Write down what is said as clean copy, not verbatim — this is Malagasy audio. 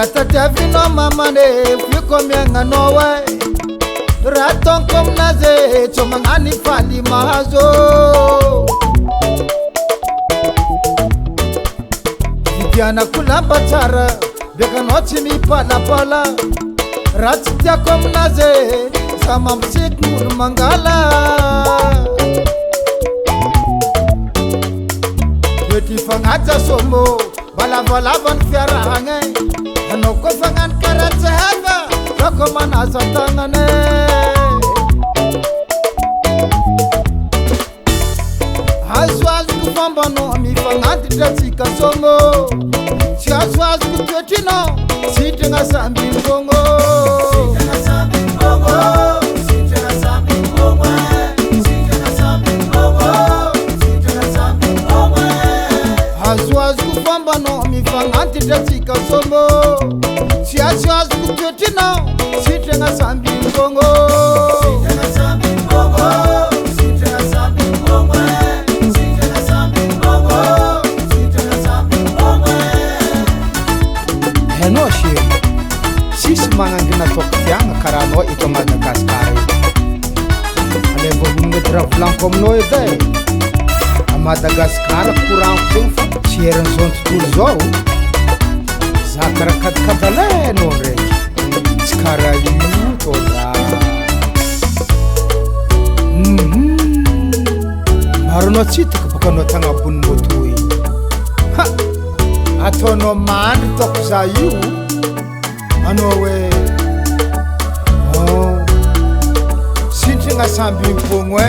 Rata javino mamane fiko mianga nowe Raton kom naze chomangani fali mazo Vidiana kulamba tara Beka nochi mi pala pala Ratitya kom naze Sama msik nur mangala Yeti fangaja somo Bala bala van fiara hange Anoko fangan karat sehaba Koko mana satangane Aswaz kufamba no mi fangan titratsika songo Si aswaz kutwetino Sitenga sambi mbongo Sitenga sambi mbongo Sitenga sambi mbongo Sitenga sambi mbongo Sitenga sambi mbongo Aswaz kufamba no mi fangan titratsika songo Si aswaz kutwetino Sitenga sambi mbongo Sitenga sambi mbongo Sitenga sambi mbongo Sitenga sambi mbongo Sitenga sambi mbongo Heno shi Sis mangangina toktianga karano ito Madagaskar Alevo bungetra flankom no ide A Madagaskar kurang pingfa Sieren zont tulzo Zakara kadkadale no re Skara yutola Maruno chiti kapakano tanga bun motui Ha Atono man toksa yu Anowe Oh Sintinga sambi mpongwe